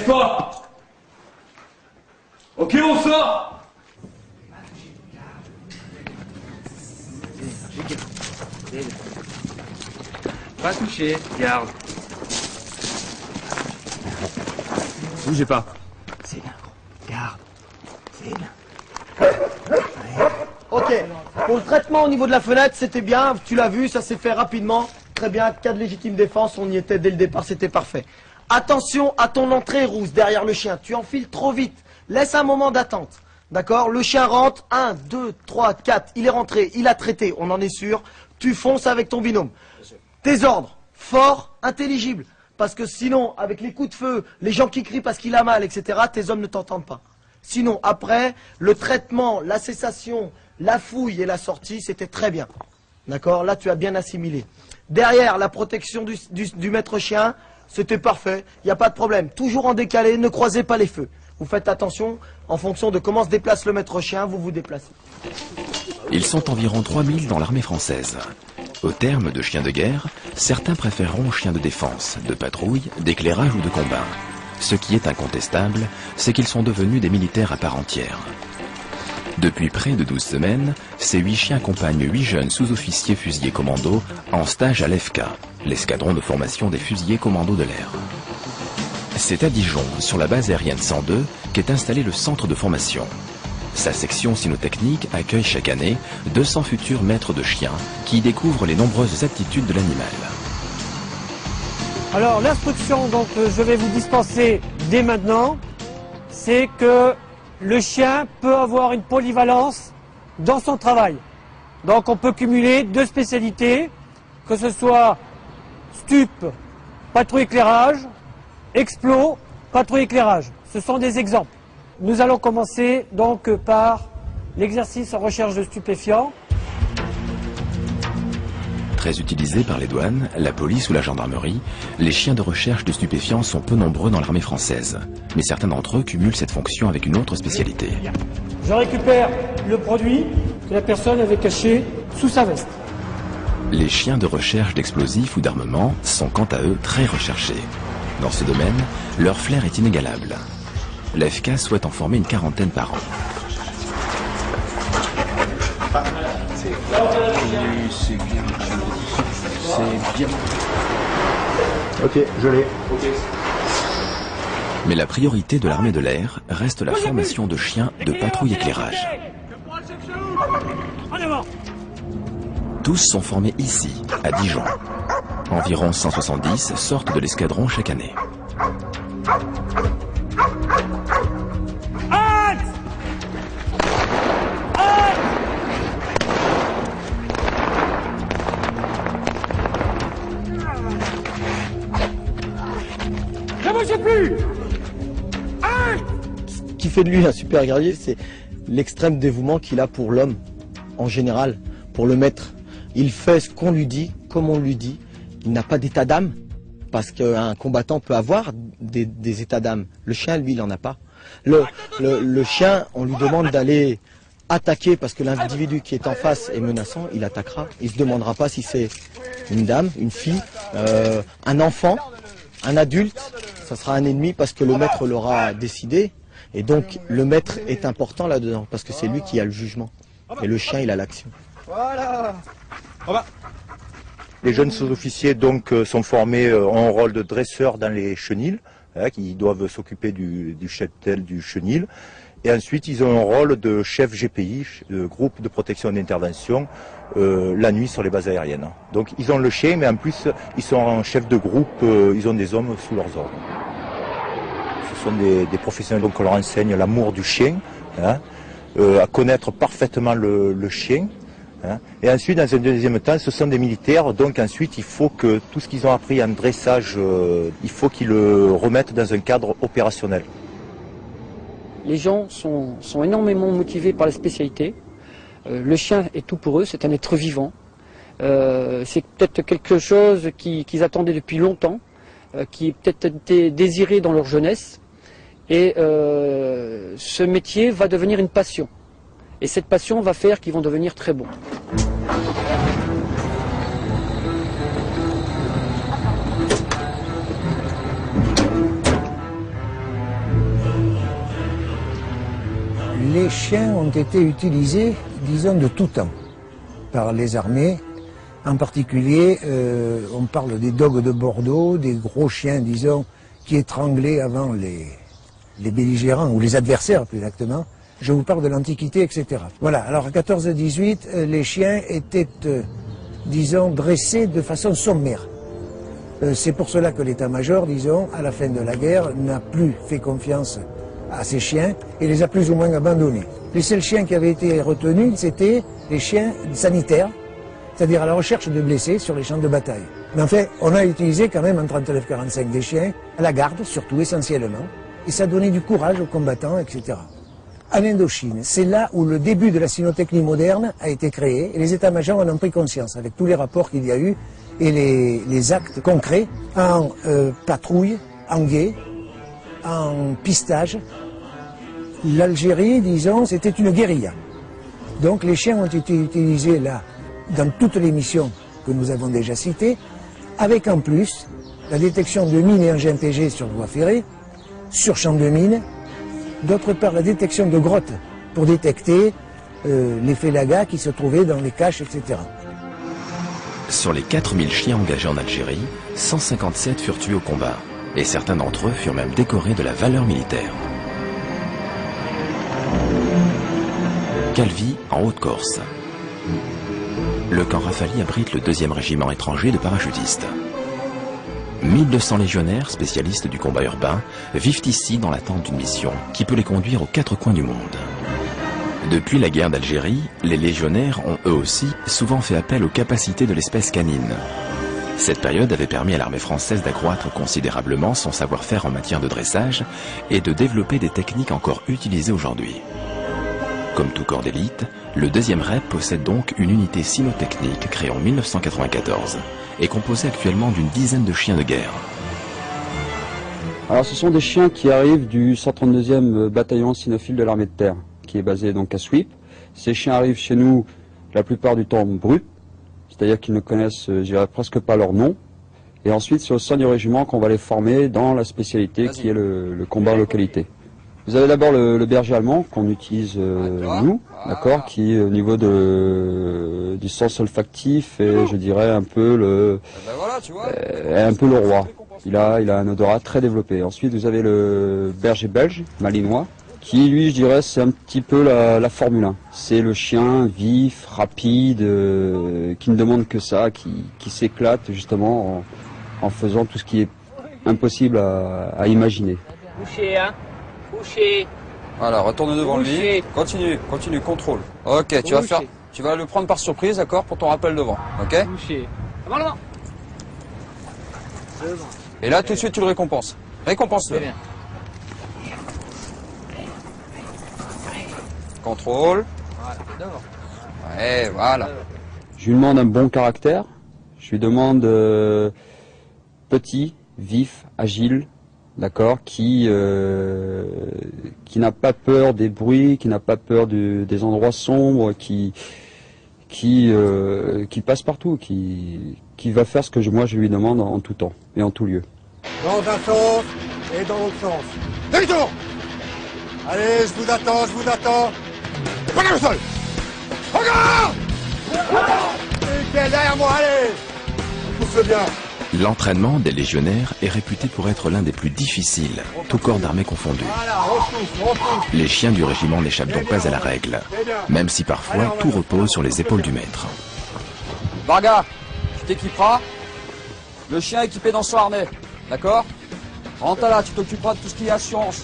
lève pas. Ok, on sort. Pas toucher, garde. Bougez pas. C'est bien, gros. Garde. C'est bien. Ok, pour le traitement au niveau de la fenêtre, c'était bien, tu l'as vu, ça s'est fait rapidement. Très bien, cas de légitime défense, on y était dès le départ, c'était parfait. Attention à ton entrée rousse derrière le chien, tu enfiles trop vite, laisse un moment d'attente. D'accord? Le chien rentre, 1, 2, 3, 4, il est rentré, il a traité, on en est sûr. Tu fonces avec ton binôme. Tes ordres, forts, intelligibles. Parce que sinon, avec les coups de feu, les gens qui crient parce qu'il a mal, etc., tes hommes ne t'entendent pas. Sinon, après, le traitement, la cessation, la fouille et la sortie, c'était très bien. D'accord? Là, tu as bien assimilé. Derrière, la protection du maître chien, c'était parfait, il n'y a pas de problème. Toujours en décalé, ne croisez pas les feux. Vous faites attention, en fonction de comment se déplace le maître chien, vous vous déplacez. Ils sont environ 3000 dans l'armée française. Au terme de chiens de guerre, certains préféreront chiens de défense, de patrouille, d'éclairage ou de combat. Ce qui est incontestable, c'est qu'ils sont devenus des militaires à part entière. Depuis près de 12 semaines, ces 8 chiens accompagnent 8 jeunes sous-officiers fusiliers commandos en stage à l'EFK, l'escadron de formation des fusiliers commandos de l'air. C'est à Dijon, sur la base aérienne 102, qu'est installé le centre de formation. Sa section cynotechnique accueille chaque année 200 futurs maîtres de chiens qui y découvrent les nombreuses aptitudes de l'animal. Alors l'instruction dont je vais vous dispenser dès maintenant, c'est que le chien peut avoir une polyvalence dans son travail. Donc on peut cumuler 2 spécialités, que ce soit stup, patrouille éclairage, explos, patrouille éclairage. Ce sont des exemples. Nous allons commencer donc par l'exercice en recherche de stupéfiants. Très utilisés par les douanes, la police ou la gendarmerie, les chiens de recherche de stupéfiants sont peu nombreux dans l'armée française. Mais certains d'entre eux cumulent cette fonction avec une autre spécialité. Je récupère le produit que la personne avait caché sous sa veste. Les chiens de recherche d'explosifs ou d'armement sont quant à eux très recherchés. Dans ce domaine, leur flair est inégalable. L'AFK souhaite en former une quarantaine par an. C'est bien. C'est bien. Ok, je l'ai. Mais la priorité de l'armée de l'air reste la formation de chiens de patrouille éclairage. Tous sont formés ici, à Dijon. Environ 170 sortent de l'escadron chaque année. Ce qui fait de lui un super guerrier, c'est l'extrême dévouement qu'il a pour l'homme, en général, pour le maître. Il fait ce qu'on lui dit, comme on lui dit. Il n'a pas d'état d'âme, parce qu'un combattant peut avoir des états d'âme. Le chien, lui, il n'en a pas. Le chien, on lui demande d'aller attaquer, parce que l'individu qui est en face est menaçant, il attaquera. Il ne se demandera pas si c'est une dame, une fille, un enfant, un adulte. Ça sera un ennemi parce que le maître l'aura décidé. Et donc, le maître est important là-dedans, parce que c'est lui qui a le jugement. Et le chien, il a l'action. Voilà. Les jeunes sous-officiers donc sont formés, ont un rôle de dresseur dans les chenils, qui doivent s'occuper du cheptel du chenil. Et ensuite, ils ont un rôle de chef GPI, de groupe de protection et d'intervention, la nuit sur les bases aériennes. Donc, ils ont le chien, mais en plus, ils sont en chef de groupe, ils ont des hommes sous leurs ordres. Ce sont des professionnels donc, on leur enseigne l'amour du chien, à connaître parfaitement le chien. Et ensuite, dans un deuxième temps, ce sont des militaires, donc ensuite, il faut que tout ce qu'ils ont appris en dressage, il faut qu'ils le remettent dans un cadre opérationnel. Les gens sont énormément motivés par la spécialité. Le chien est tout pour eux, c'est un être vivant. C'est peut-être quelque chose qu'ils attendaient depuis longtemps, qui est peut-être été désiré dans leur jeunesse. Et ce métier va devenir une passion. Et cette passion va faire qu'ils vont devenir très bons. chiens ont été utilisés, disons, de tout temps par les armées. En particulier, on parle des dogs de Bordeaux, des gros chiens, disons, qui étranglaient avant les belligérants, ou les adversaires plus exactement. Je vous parle de l'Antiquité, etc. Voilà, alors à 14-18, les chiens étaient, disons, dressés de façon sommaire. C'est pour cela que l'état-major, disons, à la fin de la guerre, n'a plus fait confiance à ces chiens et les a plus ou moins abandonnés. Les seuls chiens qui avaient été retenus, c'était les chiens sanitaires, c'est-à-dire à la recherche de blessés sur les champs de bataille. Mais en fait, on a utilisé quand même en 39-45 des chiens, à la garde surtout, essentiellement, et ça donnait du courage aux combattants, etc. En Indochine, c'est là où le début de la cynotechnie moderne a été créé, et les états-majors en ont pris conscience, avec tous les rapports qu'il y a eu, et les actes concrets, en patrouille, en guet, en pistage. L'Algérie, disons, c'était une guérilla. Donc les chiens ont été utilisés là, dans toutes les missions que nous avons déjà citées, avec en plus la détection de mines et engins PG sur voie ferrée, sur champ de mines, d'autre part la détection de grottes pour détecter les félagas qui se trouvaient dans les caches, etc. Sur les 4000 chiens engagés en Algérie, 157 furent tués au combat, et certains d'entre eux furent même décorés de la valeur militaire. Calvi, en Haute-Corse. Le camp Rafali abrite le 2e régiment étranger de parachutistes. 1200 légionnaires, spécialistes du combat urbain, vivent ici dans l'attente d'une mission qui peut les conduire aux 4 coins du monde. Depuis la guerre d'Algérie, les légionnaires ont eux aussi souvent fait appel aux capacités de l'espèce canine. Cette période avait permis à l'armée française d'accroître considérablement son savoir-faire en matière de dressage et de développer des techniques encore utilisées aujourd'hui. Comme tout corps d'élite, le 2e REP possède donc une unité cynotechnique créée en 1994 et composée actuellement d'une dizaine de chiens de guerre. Alors ce sont des chiens qui arrivent du 132e bataillon cynophile de l'armée de terre, qui est basé donc à Sweep. Ces chiens arrivent chez nous la plupart du temps bruts, c'est-à-dire qu'ils ne connaissent, je dirais, presque pas leur nom. Et ensuite, c'est au sein du régiment qu'on va les former dans la spécialité qui est le combat en localité. Vous avez d'abord le berger allemand qu'on utilise nous, d'accord, qui au niveau du sens olfactif est, je dirais, un peu le roi. Il a un odorat très développé. Ensuite, vous avez le berger belge, malinois, qui lui, je dirais, c'est un petit peu la Formule 1. C'est le chien vif, rapide, qui ne demande que ça, qui s'éclate justement en faisant tout ce qui est impossible à imaginer. Couché, hein. Couché. Voilà, retourne devant lui. Continue, contrôle. Ok, tu vas le prendre par surprise, d'accord, pour ton rappel devant. Ok. Couché. Avant le vent. Et là, tout de suite, tu le récompenses. Récompense-le. Contrôle. Ouais, voilà. Je lui demande un bon caractère. Je lui demande petit, vif, agile, d'accord, qui n'a pas peur des bruits, qui n'a pas peur des endroits sombres, qui passe partout, qui va faire ce que moi je lui demande en tout temps et en tout lieu. Dans un sens et dans l'autre sens. Demi-tour. Allez, je vous attends. Prenez le sol. Regarde. Derrière moi, allez. Pousse bien. L'entraînement des légionnaires est réputé pour être l'un des plus difficiles, tout corps d'armée confondu. Les chiens du régiment n'échappent donc pas à la règle, même si parfois tout repose sur les épaules du maître. Varga, tu t'équiperas. Le chien équipé dans son harnais, d'accord? Rentala, tu t'occuperas de tout ce qui est assurance.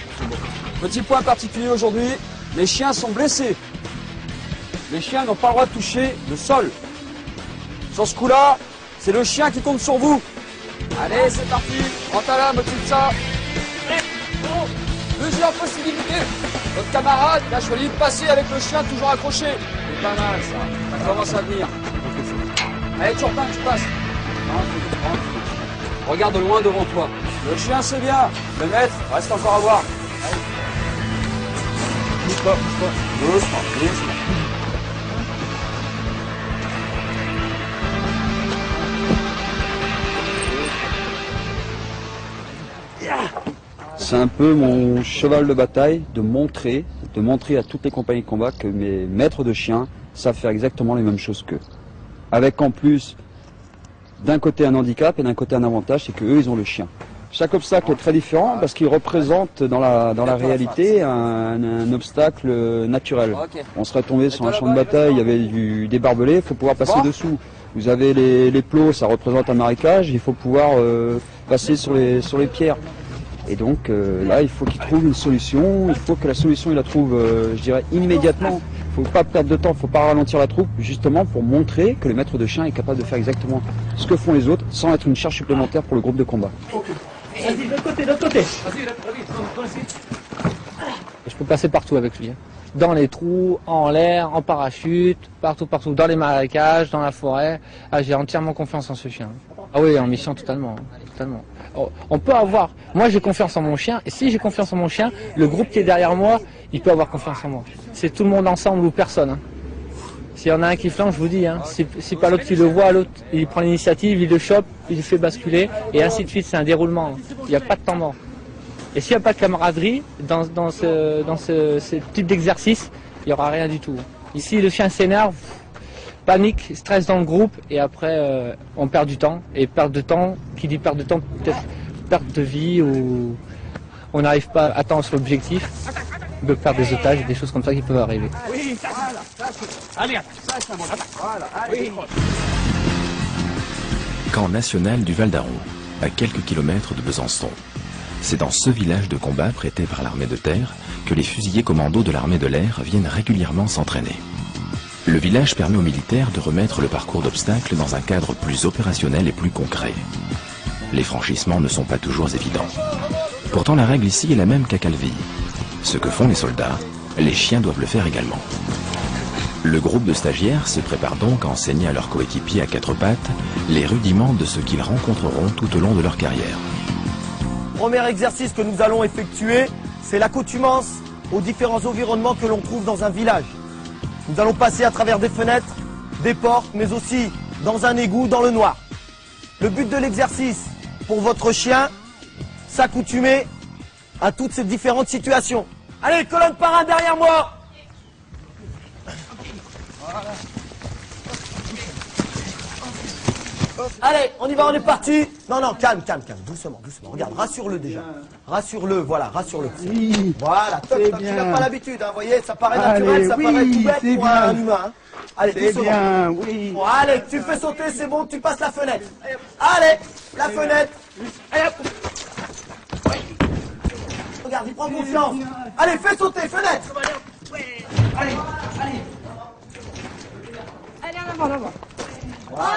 Petit point particulier aujourd'hui, les chiens sont blessés. Les chiens n'ont pas le droit de toucher le sol. Sur ce coup-là, c'est le chien qui compte sur vous. Allez, c'est parti. Rentala, m'occupe de ça. Plusieurs possibilités. Votre camarade, il a choisi de passer avec le chien toujours accroché. C'est pas mal ça. Ça commence à venir. Allez, Turpin, tu passes. Regarde loin devant toi. Le chien, c'est bien. Le maître, reste encore à voir. Bouge pas. Doucement. C'est un peu mon cheval de bataille de montrer, de montrer à toutes les compagnies de combat que mes maîtres de chiens savent faire exactement les mêmes choses qu'eux. Avec en plus, d'un côté un handicap et d'un côté un avantage, c'est qu'eux, ils ont le chien. Chaque obstacle est très différent parce qu'il représente dans la réalité un obstacle naturel. On serait tombé sur un champ de bataille, il y avait des barbelés, il faut pouvoir passer dessous. Vous avez les plots, ça représente un marécage, il faut pouvoir passer sur les pierres. Et donc là, il faut qu'il trouve une solution, il faut que la solution, il la trouve, je dirais, immédiatement. Il ne faut pas perdre de temps, il ne faut pas ralentir la troupe, justement pour montrer que le maître de chien est capable de faire exactement ce que font les autres, sans être une charge supplémentaire pour le groupe de combat. Vas-y, de l'autre côté, de l'autre côté. Je peux passer partout avec lui. Dans les trous, en l'air, en parachute, partout, dans les marécages, dans la forêt. Ah, j'ai entièrement confiance en ce chien. Ah oui, en mission totalement. On peut avoir... Moi, j'ai confiance en mon chien, et si j'ai confiance en mon chien, le groupe qui est derrière moi, il peut avoir confiance en moi. C'est tout le monde ensemble ou personne. Hein. S'il y en a un qui flanche, je vous dis, hein, si pas l'autre qui le voit, l'autre, il prend l'initiative, il le chope, il le fait basculer, et ainsi de suite, c'est un déroulement. Il n'y a pas de temps mort. Et s'il n'y a pas de camaraderie dans ce type d'exercice, il n'y aura rien du tout. Ici, le chien s'énerve, panique, stress dans le groupe, et après, on perd du temps. Et perte de temps, qui dit perte de temps, peut-être perte de vie, ou on n'arrive pas à atteindre l'objectif, de perdre des otages, des choses comme ça qui peuvent arriver. Camp national du Val d'Aron, à quelques kilomètres de Besançon. C'est dans ce village de combat prêté par l'armée de terre que les fusiliers commandos de l'armée de l'air viennent régulièrement s'entraîner. Le village permet aux militaires de remettre le parcours d'obstacles dans un cadre plus opérationnel et plus concret. Les franchissements ne sont pas toujours évidents. Pourtant, la règle ici est la même qu'à Calvi. Ce que font les soldats, les chiens doivent le faire également. Le groupe de stagiaires se prépare donc à enseigner à leurs coéquipiers à quatre pattes les rudiments de ce qu'ils rencontreront tout au long de leur carrière. Premier exercice que nous allons effectuer, c'est l'accoutumance aux différents environnements que l'on trouve dans un village. Nous allons passer à travers des fenêtres, des portes, mais aussi dans un égout, dans le noir. Le but de l'exercice, pour votre chien, s'accoutumer à toutes ces différentes situations. Allez, colonne par un derrière moi. Allez, on y va, on est parti. Non, non, calme, doucement. Regarde, rassure-le déjà. Rassure-le, voilà, rassure-le. Oui, voilà, top, tu n'as pas l'habitude, hein, vous voyez, ça paraît naturel, ça paraît tout bête pour un humain. Hein. Allez, doucement. Bien, oui. Bon, allez, tu fais sauter, c'est bon, tu passes la fenêtre. Allez, la fenêtre. Allez, hop. Regarde, il prend confiance. Allez, fais sauter, fenêtre. Allez. Allez, en avant. Voilà.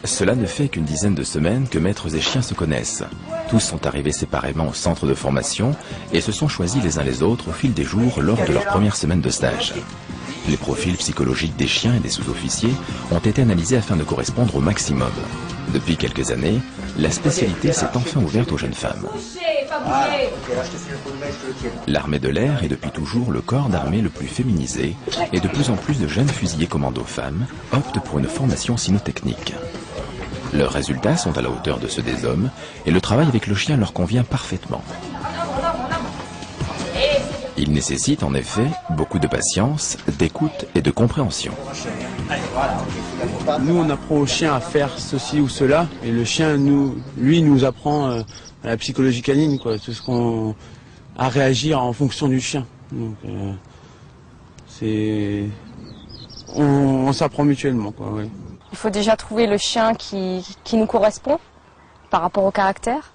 Cela ne fait qu'une dizaine de semaines que maîtres et chiens se connaissent. Tous sont arrivés séparément au centre de formation et se sont choisis les uns les autres au fil des jours lors de leur première semaine de stage. Les profils psychologiques des chiens et des sous-officiers ont été analysés afin de correspondre au maximum. Depuis quelques années, la spécialité s'est enfin ouverte aux jeunes femmes. L'armée de l'air est depuis toujours le corps d'armée le plus féminisé et de plus en plus de jeunes fusiliers commandos femmes optent pour une formation cynotechnique. Leurs résultats sont à la hauteur de ceux des hommes et le travail avec le chien leur convient parfaitement. Il nécessite en effet beaucoup de patience, d'écoute et de compréhension. Nous, on apprend au chien à faire ceci ou cela, et le chien, lui, nous apprend à la psychologie canine, quoi, tout ce qu'on à réagir en fonction du chien. Donc, on s'apprend mutuellement, quoi. Ouais. Il faut déjà trouver le chien qui nous correspond par rapport au caractère.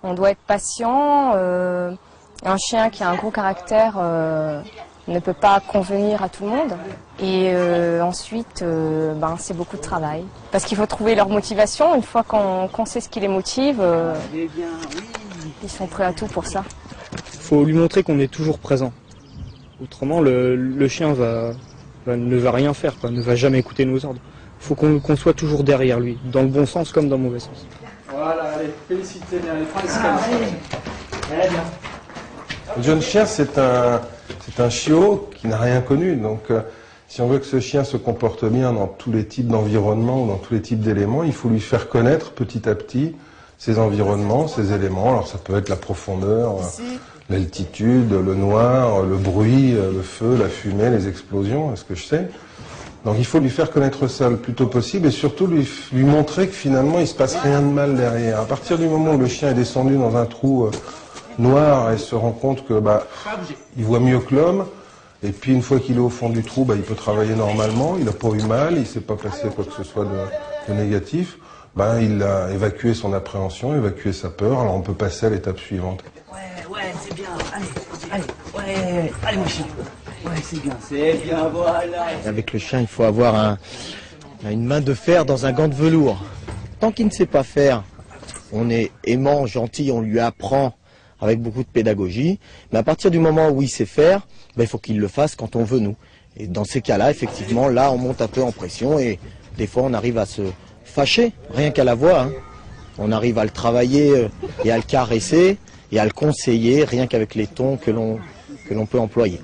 On doit être patient. Un chien qui a un gros caractère ne peut pas convenir à tout le monde. Et ensuite, c'est beaucoup de travail. Parce qu'il faut trouver leur motivation. Une fois qu'on sait ce qui les motive, ils sont prêts à tout pour ça. Il faut lui montrer qu'on est toujours présent. Autrement, le chien ne va rien faire, ne va jamais écouter nos ordres. Il faut qu'on soit toujours derrière lui, dans le bon sens comme dans le mauvais sens. Voilà, allez, félicitez bien, allez, prends l'escalier. Allez, bien. Le jeune chien, c'est un chiot qui n'a rien connu. Donc, si on veut que ce chien se comporte bien dans tous les types d'environnements ou dans tous les types d'éléments, il faut lui faire connaître petit à petit ces environnements, ces éléments. Alors ça peut être la profondeur, l'altitude, le noir, le bruit, le feu, la fumée, les explosions, est-ce que je sais. Donc il faut lui faire connaître ça le plus tôt possible et surtout lui montrer que finalement il ne se passe rien de mal derrière. À partir du moment où le chien est descendu dans un trou noir et se rend compte que il voit mieux que l'homme, et puis une fois qu'il est au fond du trou, il peut travailler normalement, il n'a pas eu mal, il ne s'est pas passé quoi que ce soit de négatif, il a évacué son appréhension, évacué sa peur, alors on peut passer à l'étape suivante. Ouais, c'est bien, allez mon chien. Ouais, c'est bien, voilà. Avec le chien, il faut avoir une main de fer dans un gant de velours. Tant qu'il ne sait pas faire, on est aimant, gentil, on lui apprend avec beaucoup de pédagogie. Mais à partir du moment où il sait faire, il faut qu'il le fasse quand on veut, nous. Et dans ces cas-là, effectivement, là, on monte un peu en pression et des fois, on arrive à se fâcher, rien qu'à la voix. Hein. On arrive à le travailler et à le caresser et à le conseiller, rien qu'avec les tons que l'on peut employer.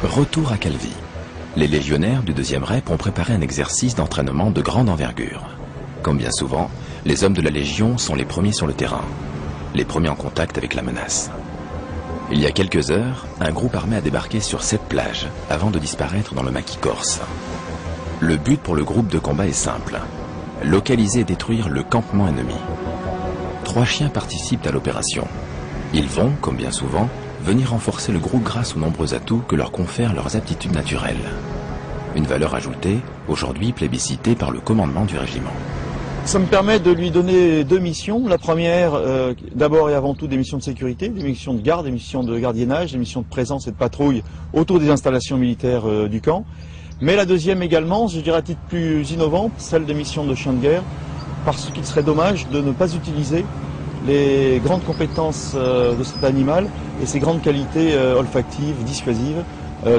Retour à Calvi. Les légionnaires du 2e REP ont préparé un exercice d'entraînement de grande envergure. Comme bien souvent, les hommes de la Légion sont les premiers sur le terrain, les premiers en contact avec la menace. Il y a quelques heures, un groupe armé a débarqué sur cette plage avant de disparaître dans le maquis corse. Le but pour le groupe de combat est simple, localiser et détruire le campement ennemi. 3 chiens participent à l'opération. Ils vont, comme bien souvent, venir renforcer le groupe grâce aux nombreux atouts que leur confèrent leurs aptitudes naturelles. Une valeur ajoutée, aujourd'hui plébiscitée par le commandement du régiment. Ça me permet de lui donner 2 missions. La première, d'abord et avant tout des missions de sécurité, des missions de garde, des missions de gardiennage, des missions de présence et de patrouille autour des installations militaires du camp. Mais la deuxième également, je dirais à titre plus innovant, celle des missions de chien de guerre, parce qu'il serait dommage de ne pas utiliser les grandes compétences de cet animal et ses grandes qualités olfactives, dissuasives,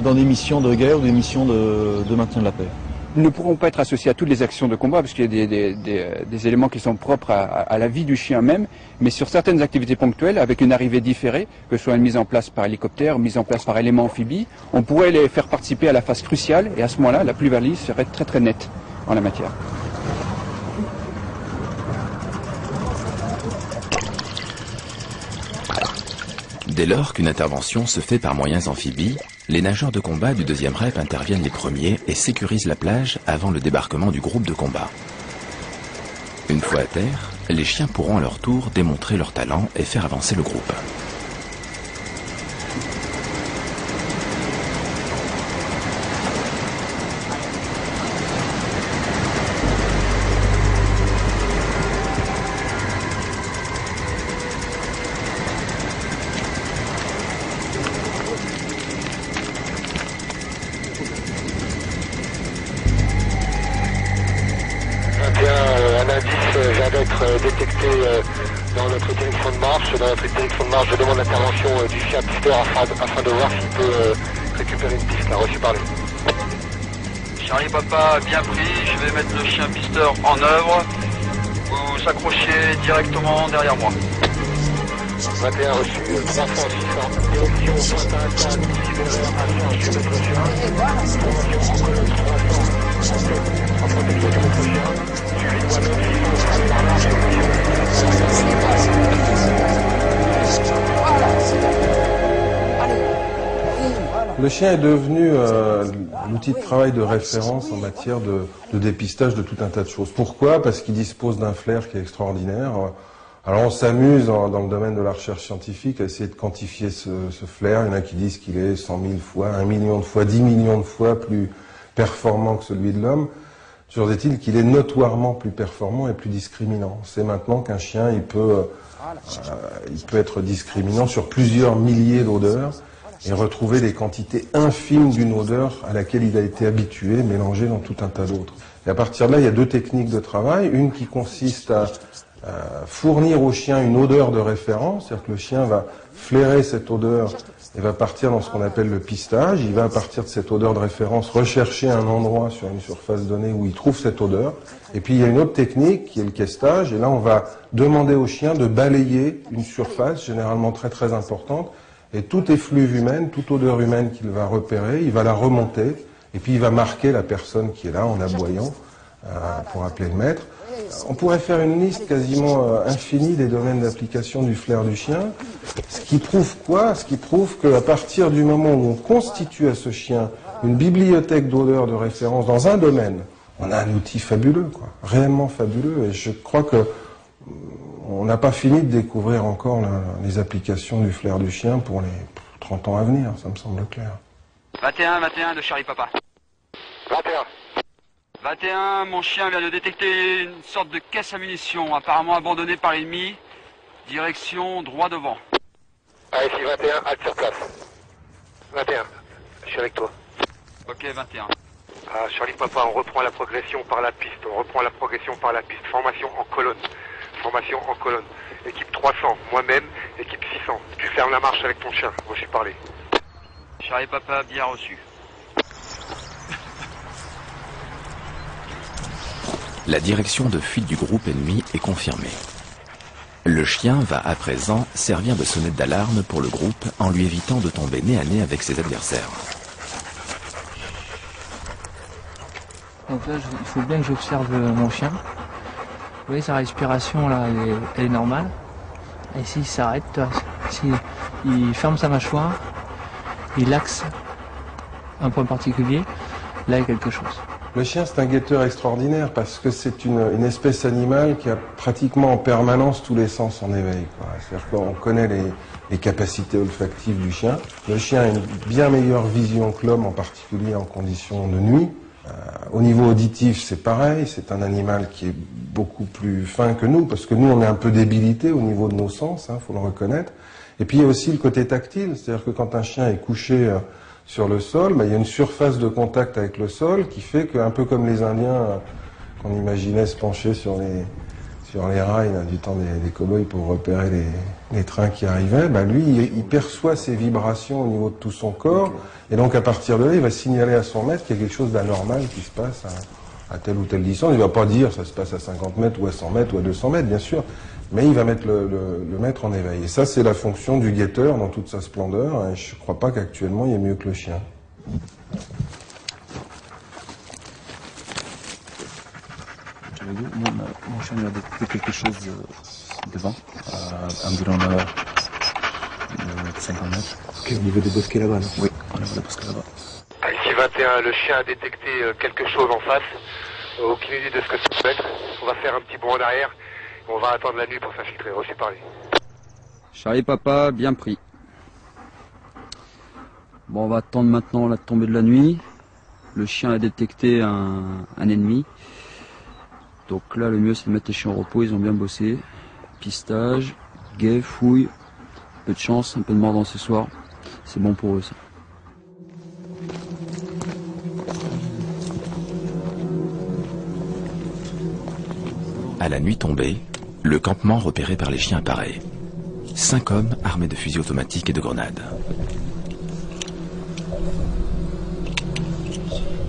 dans des missions de guerre ou des missions de maintien de la paix. Ils ne pourront pas être associés à toutes les actions de combat parce qu'il y a des éléments qui sont propres à la vie du chien même, mais sur certaines activités ponctuelles, avec une arrivée différée, que ce soit une mise en place par hélicoptère, mise en place par élément amphibie, on pourrait les faire participer à la phase cruciale et à ce moment-là, la plus-value serait très très nette en la matière. Dès lors qu'une intervention se fait par moyens amphibies, les nageurs de combat du 2e REP interviennent les premiers et sécurisent la plage avant le débarquement du groupe de combat. Une fois à terre, les chiens pourront à leur tour démontrer leur talent et faire avancer le groupe. Détecté dans notre direction de marche. Dans notre direction de marche, je demande l'intervention du chien pisteur afin de voir s'il peut récupérer une piste. Reçu par lui. Charlie Papa, bien pris. Je vais mettre le chien pisteur en œuvre. Vous s'accrochez directement derrière moi. 21 reçu, 3 fois 600. Direction Pointe-à-Cannes, itinéraire à 100 sur notre chien. Formation en colonne 300. En protection de notre chien. Le chien est devenu l'outil de travail de référence en matière de dépistage de tout un tas de choses. Pourquoi? Parce qu'il dispose d'un flair qui est extraordinaire. Alors on s'amuse dans le domaine de la recherche scientifique à essayer de quantifier ce flair. Il y en a qui disent qu'il est 100 000 fois, 1 million de fois, 10 millions de fois plus performant que celui de l'homme. Toujours est-il qu'il est notoirement plus performant et plus discriminant. C'est maintenant qu'un chien, il peut être discriminant sur plusieurs milliers d'odeurs et retrouver des quantités infimes d'une odeur à laquelle il a été habitué, mélangée dans tout un tas d'autres. Et à partir de là, il y a 2 techniques de travail. Une qui consiste à fournir au chien une odeur de référence, c'est-à-dire que le chien va flairer cette odeur et va partir dans ce qu'on appelle le pistage. Il va, à partir de cette odeur de référence, rechercher un endroit sur une surface donnée où il trouve cette odeur. Et puis il y a une autre technique qui est le questage, et là on va demander au chien de balayer une surface, généralement très très importante, et toute effluve humaine, toute odeur humaine qu'il va repérer, il va la remonter, et puis il va marquer la personne qui est là en aboyant, pour appeler le maître. On pourrait faire une liste quasiment infinie des domaines d'application du flair du chien. Ce qui prouve quoi? Ce qui prouve qu'à partir du moment où on constitue à ce chien une bibliothèque d'odeurs de référence dans un domaine, on a un outil fabuleux, quoi, réellement fabuleux. Et je crois que on n'a pas fini de découvrir encore les applications du flair du chien pour les 30 ans à venir, ça me semble clair. 21 de Charlie Papa. 21, mon chien vient de détecter une sorte de caisse à munitions, apparemment abandonnée par l'ennemi. Direction droit devant. Allez, si 21, halte sur place. 21, je suis avec toi. Ok, 21. Ah, Charlie Papa, on reprend la progression par la piste. Formation en colonne. Équipe 300, moi-même, équipe 600. Tu fermes la marche avec ton chien, reçu parler. Charlie Papa, bien reçu. La direction de fuite du groupe ennemi est confirmée. Le chien va à présent servir de sonnette d'alarme pour le groupe en lui évitant de tomber nez à nez avec ses adversaires. Donc là, il faut bien que j'observe mon chien. Vous voyez, sa respiration là, elle est normale. Et s'il s'arrête, s'il ferme sa mâchoire, il axe un point particulier, là il y a quelque chose. Le chien, c'est un guetteur extraordinaire parce que c'est une espèce animale qui a pratiquement en permanence tous les sens en éveil. C'est-à-dire qu'on connaît les capacités olfactives du chien. Le chien a une bien meilleure vision que l'homme, en particulier en conditions de nuit. Au niveau auditif, c'est pareil. C'est un animal qui est beaucoup plus fin que nous parce que nous, on est un peu débilité au niveau de nos sens, faut le reconnaître. Et puis, il y a aussi le côté tactile. C'est-à-dire que quand un chien est couché sur le sol, il y a une surface de contact avec le sol qui fait qu'un peu comme les Indiens qu'on imaginait se pencher sur les rails du temps des cow-boys pour repérer les trains qui arrivaient, lui, il perçoit ces vibrations au niveau de tout son corps, et donc à partir de là, il va signaler à son maître qu'il y a quelque chose d'anormal qui se passe à telle ou telle distance. Il ne va pas dire ça se passe à 50 mètres ou à 100 mètres ou à 200 mètres, bien sûr, mais il va mettre le maître en éveil. Et ça, c'est la fonction du guetteur dans toute sa splendeur, et je ne crois pas qu'actuellement, il y ait mieux que le chien. Mon chien a détecté quelque chose devant, environ 50 mètres. Ok, au niveau des bosquets là-bas, non? Oui, au niveau des bosquets là-bas. Ici 21, le chien a détecté quelque chose en face. Aucune idée de ce que ça peut être. On va faire un petit bond en arrière. On va attendre la nuit pour s'infiltrer. Reçu parler. Charlie Papa, bien pris. Bon, on va attendre maintenant la tombée de la nuit. Le chien a détecté un ennemi. Donc là, le mieux, c'est de mettre les chiens au repos. Ils ont bien bossé. Pistage, guet, fouille. Peu de chance, un peu de mordant ce soir. C'est bon pour eux, ça. À la nuit tombée, le campement repéré par les chiens apparaît. 5 hommes armés de fusils automatiques et de grenades.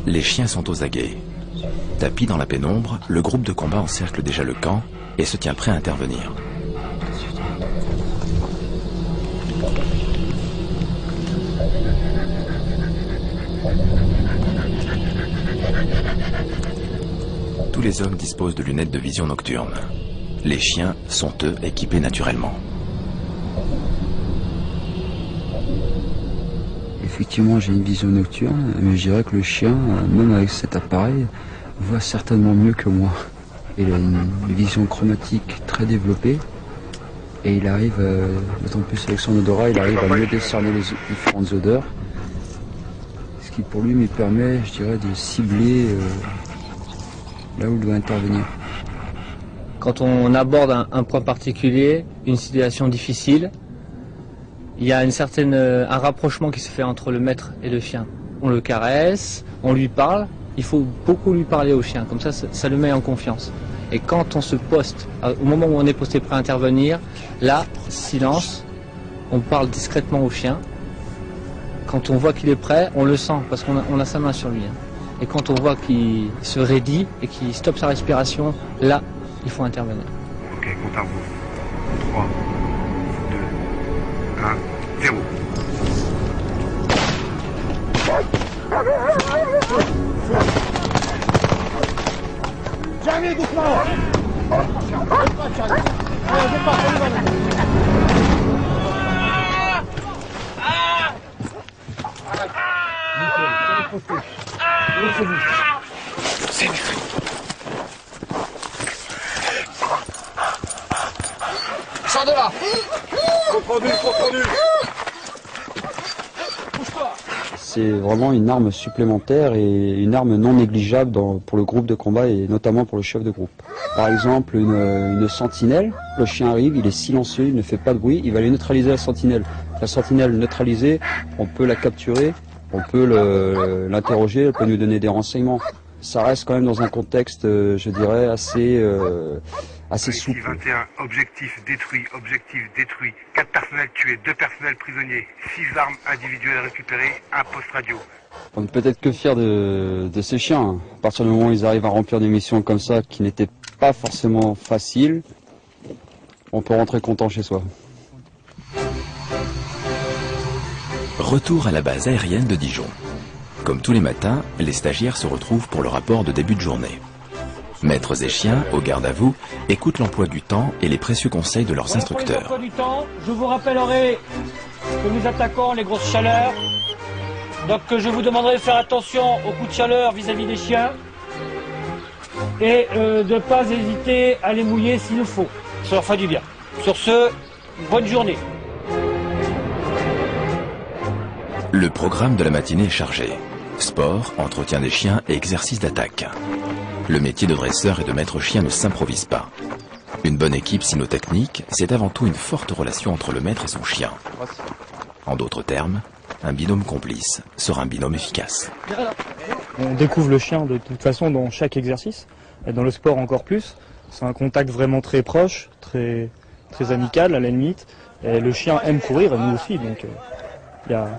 Les chiens sont aux aguets. Tapis dans la pénombre, le groupe de combat encercle déjà le camp et se tient prêt à intervenir. Tous les hommes disposent de lunettes de vision nocturne. Les chiens sont eux équipés naturellement. Effectivement, j'ai une vision nocturne, mais je dirais que le chien, même avec cet appareil, voit certainement mieux que moi. Il a une vision chromatique très développée et il arrive, d'autant plus avec son odorat, il arrive à mieux décerner les différentes odeurs. Ce qui pour lui me permet, je dirais, de cibler là où il doit intervenir. Quand on aborde un point particulier, une situation difficile, il y a un rapprochement qui se fait entre le maître et le chien. On le caresse, on lui parle, il faut beaucoup lui parler au chien, comme ça le met en confiance. Et quand on se poste, au moment où on est posté prêt à intervenir, là, silence, on parle discrètement au chien. Quand on voit qu'il est prêt, on le sent, parce qu'on a sa main sur lui. Et quand on voit qu'il se raidit et qu'il stoppe sa respiration, là, il faut intervenir. Ok, compte à vous. 3, 2, 1, 0. Jamais doucement. Sors de là. Confondu. C'est vraiment une arme supplémentaire et une arme non négligeable pour le groupe de combat et notamment pour le chef de groupe. Par exemple, une sentinelle, le chien arrive, il est silencieux, il ne fait pas de bruit, il va aller neutraliser la sentinelle. La sentinelle neutralisée, on peut la capturer, on peut l'interroger, elle peut nous donner des renseignements. Ça reste quand même dans un contexte, je dirais, assez souple. 21, objectif détruit. 4 personnels tués, 2 personnels prisonniers, 6 armes individuelles récupérées, un poste radio. On ne peut être que fier de ces chiens. Hein. À partir du moment où ils arrivent à remplir des missions comme ça, qui n'étaient pas forcément faciles, on peut rentrer content chez soi. Retour à la base aérienne de Dijon. Comme tous les matins, les stagiaires se retrouvent pour le rapport de début de journée. Maîtres et chiens, au garde à vous, écoutent l'emploi du temps et les précieux conseils de leurs instructeurs. L'emploi du temps, je vous rappellerai que nous attaquons les grosses chaleurs. Donc je vous demanderai de faire attention aux coups de chaleur vis-à-vis des chiens. Et de ne pas hésiter à les mouiller s'il nous faut. Ça leur fera du bien. Sur ce, bonne journée. Le programme de la matinée est chargé. Sport, entretien des chiens et exercice d'attaque. Le métier de dresseur et de maître chien ne s'improvise pas. Une bonne équipe cynotechnique, c'est avant tout une forte relation entre le maître et son chien. En d'autres termes, un binôme complice sera un binôme efficace. On découvre le chien de toute façon dans chaque exercice, et dans le sport encore plus. C'est un contact vraiment très proche, très amical à la limite. Et le chien aime courir, et nous aussi, donc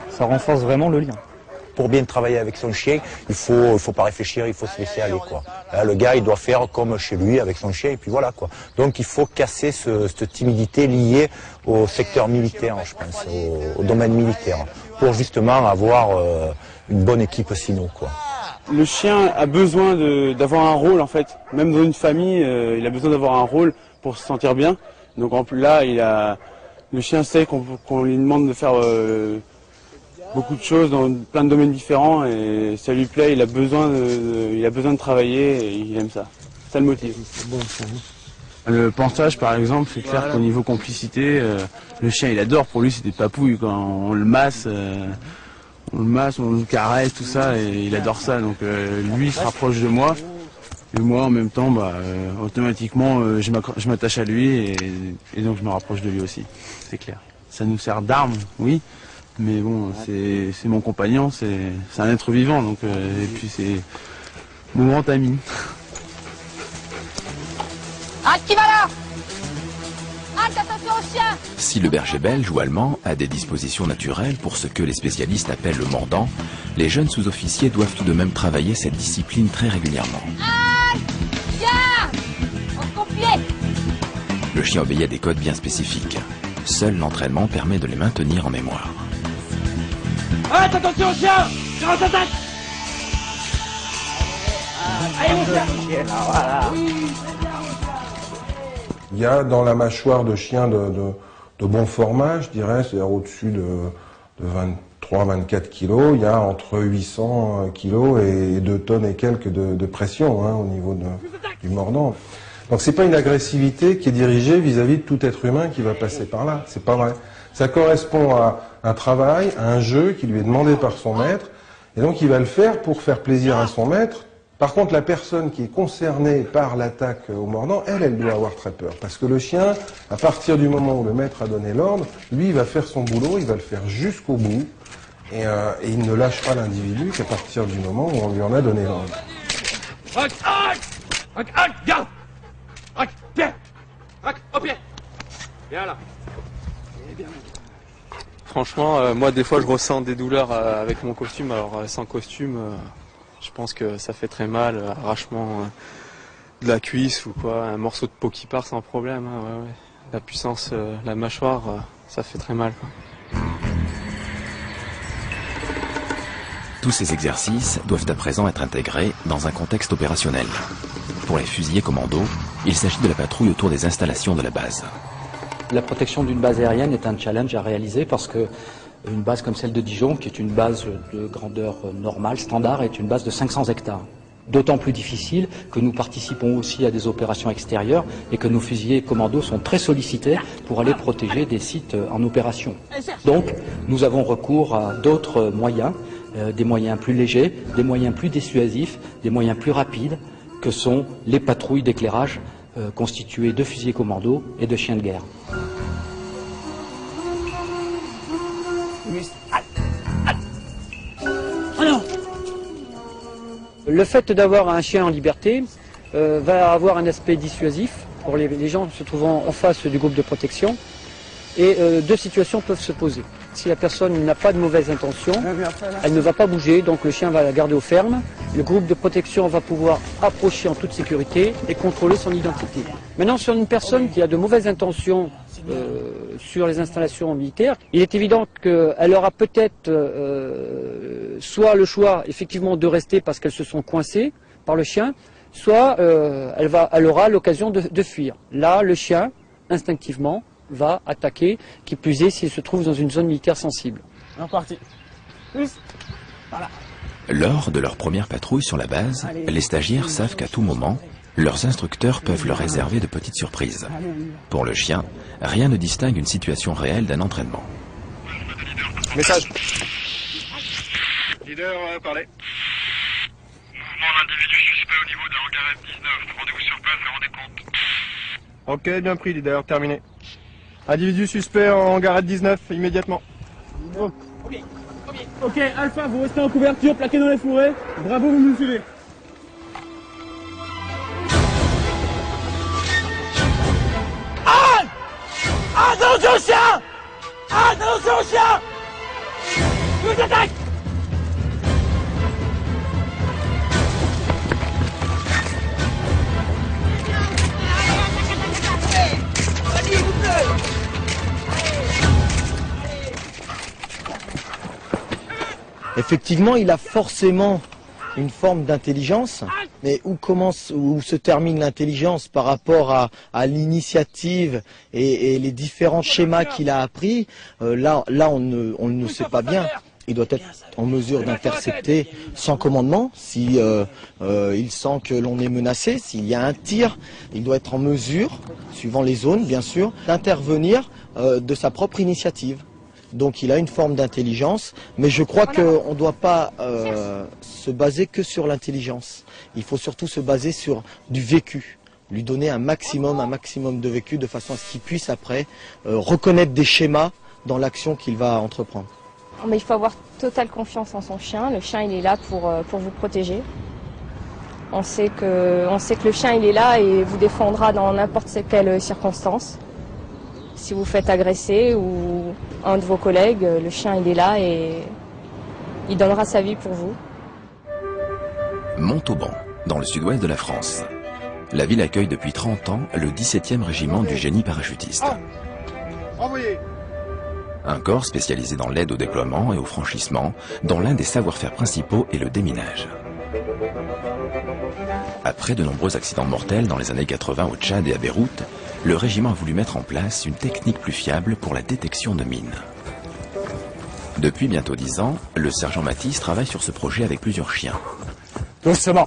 ça renforce vraiment le lien. Pour bien travailler avec son chien, il faut pas réfléchir, il faut se laisser aller, quoi. Là, le gars, il doit faire comme chez lui avec son chien, et puis voilà, quoi. Donc il faut casser cette timidité liée au secteur militaire, je pense, au domaine militaire, pour justement avoir une bonne équipe sinon, quoi. Le chien a besoin d'avoir un rôle, en fait. Même dans une famille, il a besoin d'avoir un rôle pour se sentir bien. Donc là, le chien sait qu'on lui demande de faire beaucoup de choses dans plein de domaines différents et ça lui plaît, il a besoin de travailler et il aime ça. Ça le motive. Le pansage par exemple, c'est clair qu'au niveau complicité, le chien il adore, pour lui c'est des papouilles, quand on le masse, on le caresse, tout ça, et il adore ça. Donc lui il se rapproche de moi et moi en même temps automatiquement je m'attache à lui et donc je me rapproche de lui aussi, c'est clair. Ça nous sert d'arme, oui. Mais bon, c'est mon compagnon, c'est un être vivant, donc et puis c'est mon grand ami. Ah, qui va là? Halte, attention au chien! Si le berger belge ou allemand a des dispositions naturelles pour ce que les spécialistes appellent le mordant, les jeunes sous-officiers doivent tout de même travailler cette discipline très régulièrement. Halte! Viens! On se confie! Le chien obéit à des codes bien spécifiques. Seul l'entraînement permet de les maintenir en mémoire. Arrête, attention au chien! Grande attaque! Allez mon chien! Voilà. Il y a dans la mâchoire de chiens de bon format, je dirais, c'est-à-dire au-dessus de 23-24 kilos, il y a entre 800 kilos et 2 tonnes et quelques de pression, hein, au niveau du mordant. Donc c'est pas une agressivité qui est dirigée vis-à-vis de tout être humain qui va passer par là, c'est pas vrai. Ça correspond à un travail, à un jeu qui lui est demandé par son maître, et donc il va le faire pour faire plaisir à son maître. Par contre, la personne qui est concernée par l'attaque au mordant, elle doit avoir très peur. Parce que le chien, à partir du moment où le maître a donné l'ordre, lui, il va faire son boulot, il va le faire jusqu'au bout, et il ne lâche pas l'individu qu'à partir du moment où on lui en a donné l'ordre. Garde! Pied! Au pied! Viens là! Franchement, moi des fois je ressens des douleurs avec mon costume, alors sans costume, je pense que ça fait très mal, arrachement de la cuisse ou quoi, un morceau de peau qui part sans problème, hein, ouais. La puissance, la mâchoire, ça fait très mal, quoi. Tous ces exercices doivent à présent être intégrés dans un contexte opérationnel. Pour les fusiliers commando, il s'agit de la patrouille autour des installations de la base. La protection d'une base aérienne est un challenge à réaliser parce que une base comme celle de Dijon, qui est une base de grandeur normale, standard, est une base de 500 hectares. D'autant plus difficile que nous participons aussi à des opérations extérieures et que nos fusiliers commandos sont très sollicités pour aller protéger des sites en opération. Donc, nous avons recours à d'autres moyens, des moyens plus légers, des moyens plus dissuasifs, des moyens plus rapides, que sont les patrouilles d'éclairage constituées de fusiliers commandos et de chiens de guerre. Le fait d'avoir un chien en liberté va avoir un aspect dissuasif pour les gens se trouvant en face du groupe de protection. Et deux situations peuvent se poser. Si la personne n'a pas de mauvaises intentions, elle ne va pas bouger, donc le chien va la garder au ferme. Le groupe de protection va pouvoir approcher en toute sécurité et contrôler son identité. Maintenant, sur une personne qui a de mauvaises intentions sur les installations militaires, il est évident qu'elle aura peut-être soit le choix effectivement de rester parce qu'elles se sont coincées par le chien, soit elle aura l'occasion de fuir. Là, le chien, instinctivement, va attaquer, qui plus est s'il se trouve dans une zone militaire sensible. On est parti. Voilà. Lors de leur première patrouille sur la base, les stagiaires savent qu'à tout moment, leurs instructeurs peuvent leur réserver de petites surprises. Pour le chien, rien ne distingue une situation réelle d'un entraînement. Message. Leader, parlez. Mouvement d'individu suspect au niveau de hangar F19. Rendez-vous sur place et rendez compte. Ok, bien pris, leader, terminé. Individu suspect en hangar 19, immédiatement. Ok, Alpha, vous restez en couverture, plaqué dans les fourrés. Bravo, vous nous suivez. Attention chien! Attention chien! Nous attaque! Effectivement, il a forcément une forme d'intelligence, mais où se termine l'intelligence par rapport à l'initiative et les différents schémas qu'il a appris, là on ne sait pas bien. Il doit être en mesure d'intercepter sans commandement, si il sent que l'on est menacé, s'il y a un tir, il doit être en mesure, suivant les zones bien sûr, d'intervenir de sa propre initiative. Donc il a une forme d'intelligence, mais je crois qu'on ne doit pas se baser que sur l'intelligence. Il faut surtout se baser sur du vécu, lui donner un maximum de vécu de façon à ce qu'il puisse après reconnaître des schémas dans l'action qu'il va entreprendre. Mais il faut avoir totale confiance en son chien. Le chien, il est là pour vous protéger. On sait que le chien, il est là et vous défendra dans n'importe quelle circonstance. Si vous faites agresser ou un de vos collègues, le chien il est là et il donnera sa vie pour vous. Montauban, dans le sud-ouest de la France. La ville accueille depuis 30 ans le 17e régiment du génie parachutiste. Envoyez. Un corps spécialisé dans l'aide au déploiement et au franchissement, dont l'un des savoir-faire principaux est le déminage. Après de nombreux accidents mortels dans les années 80 au Tchad et à Beyrouth, le régiment a voulu mettre en place une technique plus fiable pour la détection de mines. Depuis bientôt 10 ans, le sergent Matisse travaille sur ce projet avec plusieurs chiens.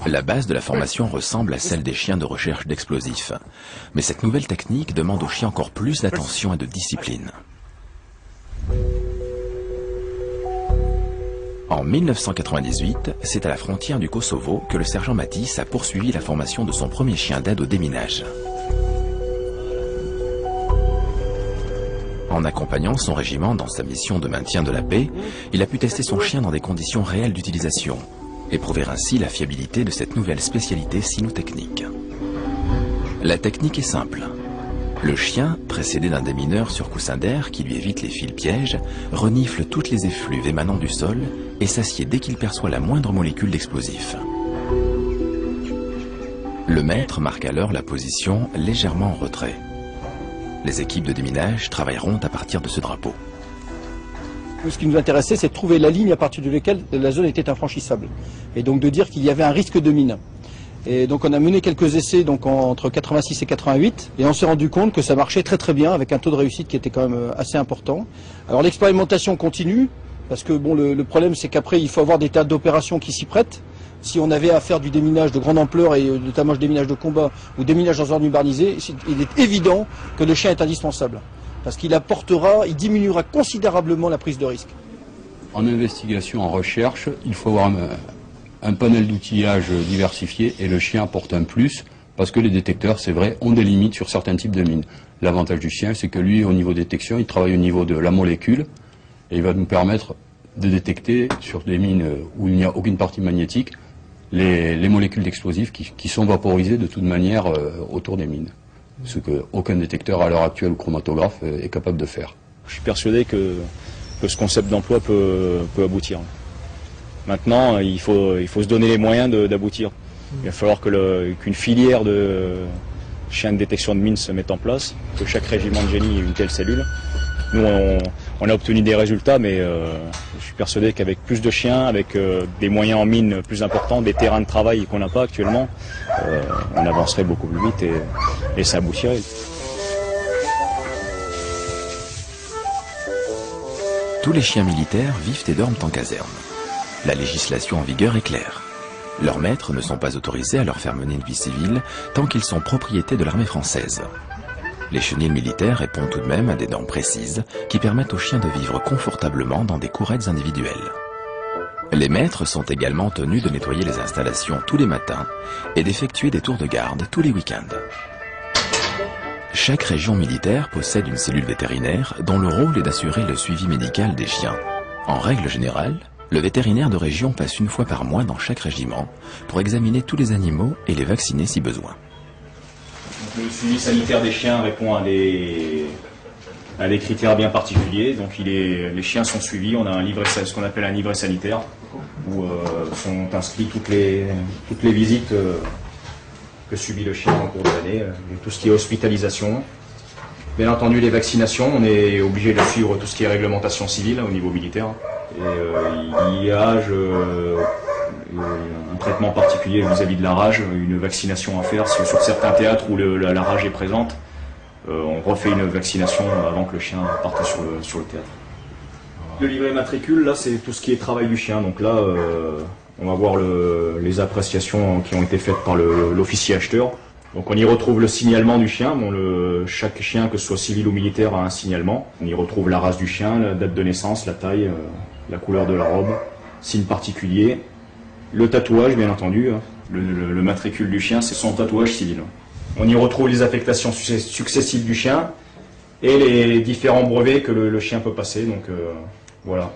La base de la formation ressemble à celle des chiens de recherche d'explosifs. Mais cette nouvelle technique demande aux chiens encore plus d'attention et de discipline. En 1998, c'est à la frontière du Kosovo que le sergent Matisse a poursuivi la formation de son premier chien d'aide au déminage. En accompagnant son régiment dans sa mission de maintien de la paix, il a pu tester son chien dans des conditions réelles d'utilisation et prouver ainsi la fiabilité de cette nouvelle spécialité cynotechnique. La technique est simple. Le chien, précédé d'un démineur sur coussin d'air qui lui évite les fils pièges, renifle toutes les effluves émanant du sol et s'assied dès qu'il perçoit la moindre molécule d'explosif. Le maître marque alors la position légèrement en retrait. Les équipes de déminage travailleront à partir de ce drapeau. Ce qui nous intéressait, c'est de trouver la ligne à partir de laquelle la zone était infranchissable. Et donc de dire qu'il y avait un risque de mine. Et donc on a mené quelques essais donc entre 86 et 88 et on s'est rendu compte que ça marchait très très bien avec un taux de réussite qui était quand même assez important. Alors l'expérimentation continue parce que bon le problème c'est qu'après il faut avoir des tas d'opérations qui s'y prêtent. Si on avait à faire du déminage de grande ampleur et notamment du déminage de combat ou déminage dans ordre urbanisé, il est évident que le chien est indispensable parce qu'il il diminuera considérablement la prise de risque. En investigation, en recherche, il faut avoir un panel d'outillage diversifié et le chien apporte un plus parce que les détecteurs, c'est vrai, ont des limites sur certains types de mines. L'avantage du chien, c'est que lui, au niveau détection, il travaille au niveau de la molécule et il va nous permettre de détecter sur des mines où il n'y a aucune partie magnétique les molécules d'explosifs qui sont vaporisées de toute manière autour des mines. Ce qu'aucun détecteur à l'heure actuelle ou chromatographe est capable de faire. Je suis persuadé que ce concept d'emploi peut aboutir. Maintenant, il faut se donner les moyens d'aboutir. Il va falloir qu'une filière de chiens de détection de mines se mette en place, que chaque régiment de génie ait une telle cellule. Nous, on a obtenu des résultats, mais je suis persuadé qu'avec plus de chiens, avec des moyens en mine plus importants, des terrains de travail qu'on n'a pas actuellement, on avancerait beaucoup plus vite et ça aboutirait. Tous les chiens militaires vivent et dorment en caserne. La législation en vigueur est claire. Leurs maîtres ne sont pas autorisés à leur faire mener une vie civile tant qu'ils sont propriété de l'armée française. Les chenils militaires répondent tout de même à des normes précises qui permettent aux chiens de vivre confortablement dans des courettes individuelles. Les maîtres sont également tenus de nettoyer les installations tous les matins et d'effectuer des tours de garde tous les week-ends. Chaque région militaire possède une cellule vétérinaire dont le rôle est d'assurer le suivi médical des chiens. En règle générale, le vétérinaire de région passe une fois par mois dans chaque régiment pour examiner tous les animaux et les vacciner si besoin. Donc, le suivi sanitaire des chiens répond à des critères bien particuliers. Donc les chiens sont suivis, on a un livret, ce qu'on appelle un livret sanitaire, où sont inscrits toutes les visites que subit le chien en cours de l'année, tout ce qui est hospitalisation. Bien entendu, les vaccinations, on est obligé de suivre tout ce qui est réglementation civile au niveau militaire. Et il y a un traitement particulier vis-à-vis de la rage, une vaccination à faire sur certains théâtres où la rage est présente. On refait une vaccination avant que le chien parte sur le théâtre. Le livret matricule, là, c'est tout ce qui est travail du chien. Donc là, on va voir les appréciations qui ont été faites par l'officier acheteur. Donc on y retrouve le signalement du chien. Bon, chaque chien, que ce soit civil ou militaire, a un signalement. On y retrouve la race du chien, la date de naissance, la taille, la couleur de la robe, signe particulier, le tatouage bien entendu. Le matricule du chien, c'est son tatouage civil. On y retrouve les affectations successives du chien et les différents brevets que le chien peut passer. Donc voilà,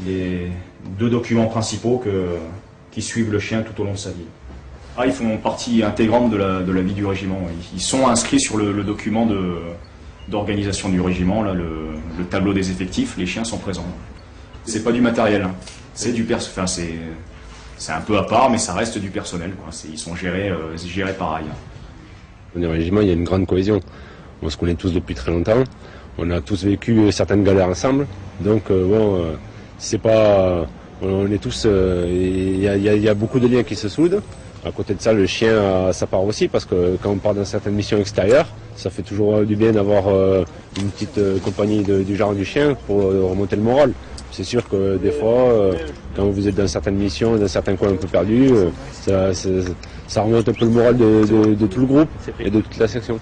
les 2 documents principaux qui suivent le chien tout au long de sa vie. Ils font partie intégrante de la vie du régiment. Ils sont inscrits sur le document d'organisation du régiment, là, le tableau des effectifs, les chiens sont présents. C'est pas du matériel, hein. C'est du c'est un peu à part, mais ça reste du personnel, quoi. Ils sont gérés pareil. Dans le régiment, il y a une grande cohésion. On se connaît tous depuis très longtemps. On a tous vécu certaines galères ensemble. Donc c'est pas, on est tous, il y a beaucoup de liens qui se soudent. À côté de ça, le chien a sa part aussi, parce que quand on part dans certaines missions extérieures, ça fait toujours du bien d'avoir une petite compagnie du genre du chien pour remonter le moral. C'est sûr que des fois, quand vous êtes dans certaines missions, dans certains coins un peu perdus, ça remonte un peu le moral de tout le groupe et de toute la section.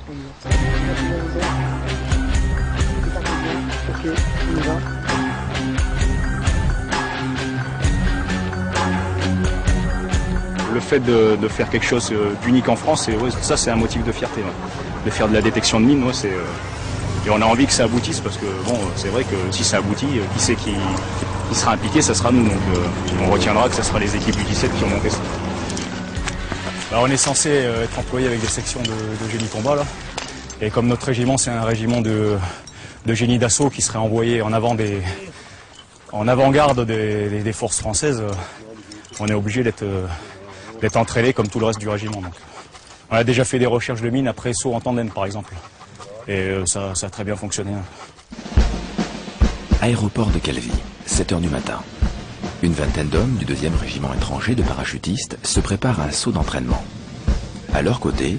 Le fait de faire quelque chose d'unique en France, ça c'est un motif de fierté. Ouais. De faire de la détection de mines, et on a envie que ça aboutisse, parce que bon, c'est vrai que si ça aboutit, qui c'est qui sera impliqué, ça sera nous. Donc on retiendra que ça sera les équipes du 17 qui ont monté ça. On est censé être employé avec des sections de génie combat là. Et comme notre régiment, c'est un régiment de génie d'assaut qui serait envoyé en avant-garde des forces françaises, on est obligé d'être entraîné comme tout le reste du régiment. Donc. On a déjà fait des recherches de mines après saut en tandem par exemple. Et ça a très bien fonctionné. Aéroport de Calvi, 7 h du matin. Une vingtaine d'hommes du 2e régiment étranger de parachutistes se préparent à un saut d'entraînement. À leur côté,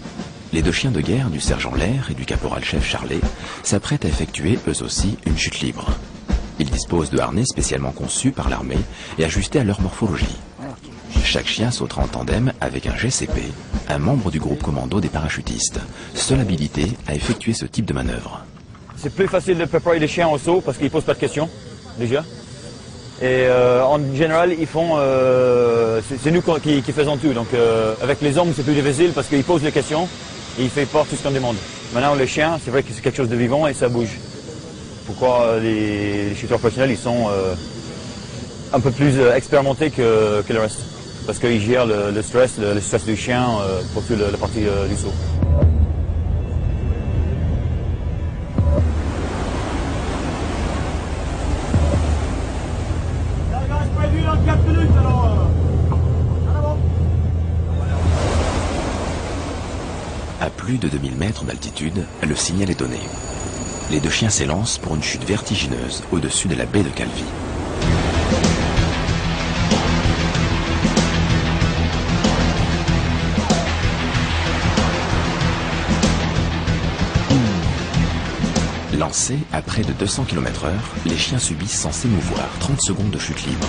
les deux chiens de guerre du sergent Lair et du caporal-chef Charlet s'apprêtent à effectuer eux aussi une chute libre. Ils disposent de harnais spécialement conçus par l'armée et ajustés à leur morphologie. Chaque chien sautera en tandem avec un GCP, un membre du groupe commando des parachutistes, seul habilité à effectuer ce type de manœuvre. C'est plus facile de préparer les chiens au saut parce qu'ils ne posent pas de questions, déjà. Et en général, ils font, c'est nous qui faisons tout. Donc avec les hommes, c'est plus difficile parce qu'ils posent les questions et ils ne font pas tout ce qu'on demande. Maintenant, les chiens, c'est vrai que c'est quelque chose de vivant et ça bouge. Pourquoi les shooters professionnels, ils sont un peu plus expérimentés que le reste. Parce qu'ils gèrent le stress du chien pour toute la partie du saut. À plus de 2000 mètres d'altitude, le signal est donné. Les deux chiens s'élancent pour une chute vertigineuse au-dessus de la baie de Calvi. Lancés à près de 200 km/h, les chiens subissent sans s'émouvoir 30 secondes de chute libre.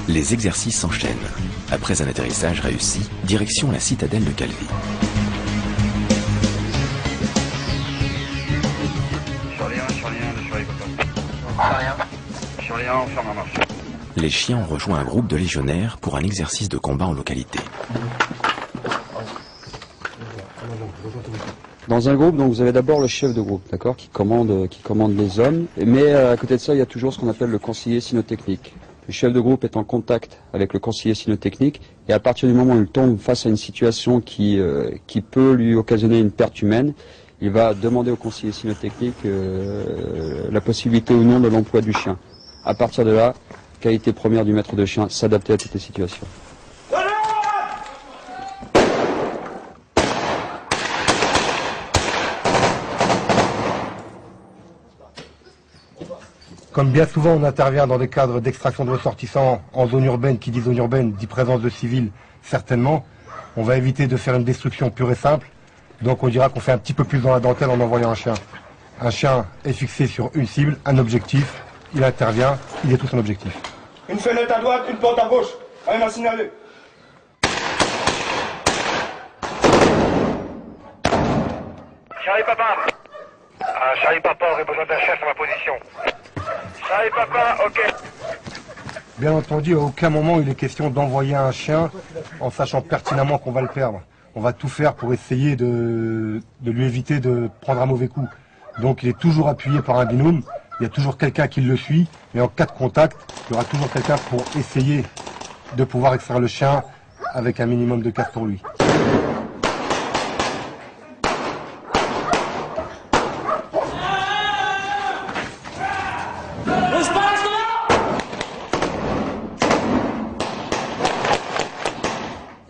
Les exercices s'enchaînent. Après un atterrissage réussi, direction la citadelle de Calvi. Les chiens ont rejoint un groupe de légionnaires pour un exercice de combat en localité. Dans un groupe, donc, vous avez d'abord le chef de groupe, d'accord, qui commande les hommes. Mais à côté de ça, il y a toujours ce qu'on appelle le conseiller cynotechnique. Le chef de groupe est en contact avec le conseiller cynotechnique et à partir du moment où il tombe face à une situation qui peut lui occasionner une perte humaine, il va demander au conseiller cynotechnique la possibilité ou non de l'emploi du chien. À partir de là, qualité première du maître de chien, s'adapter à toutes les situations. Comme bien souvent on intervient dans des cadres d'extraction de ressortissants en zone urbaine, qui dit zone urbaine dit présence de civils, certainement, on va éviter de faire une destruction pure et simple. Donc on dira qu'on fait un petit peu plus dans la dentelle en envoyant un chien. Un chien est fixé sur une cible, un objectif, il intervient, il est tout son objectif. Une fenêtre à droite, une porte à gauche. Allez, m'a signalé. Charlie Papa. Charlie Papa aurait besoin d'un chef à ma position. Charlie Papa, ok. Bien entendu, à aucun moment il est question d'envoyer un chien en sachant pertinemment qu'on va le perdre. On va tout faire pour essayer de lui éviter de prendre un mauvais coup. Donc il est toujours appuyé par un binôme, il y a toujours quelqu'un qui le suit, et en cas de contact, il y aura toujours quelqu'un pour essayer de pouvoir extraire le chien avec un minimum de casse pour lui.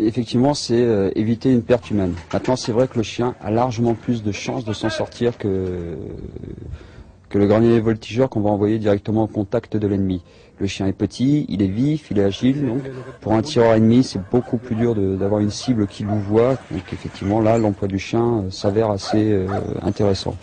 Effectivement, c'est éviter une perte humaine. Maintenant, c'est vrai que le chien a largement plus de chances de s'en sortir que le grenadier voltigeur qu'on va envoyer directement au contact de l'ennemi. Le chien est petit, il est vif, il est agile, donc pour un tireur ennemi, c'est beaucoup plus dur d'avoir une cible qui nous voit. Donc effectivement, là, l'emploi du chien s'avère assez intéressant.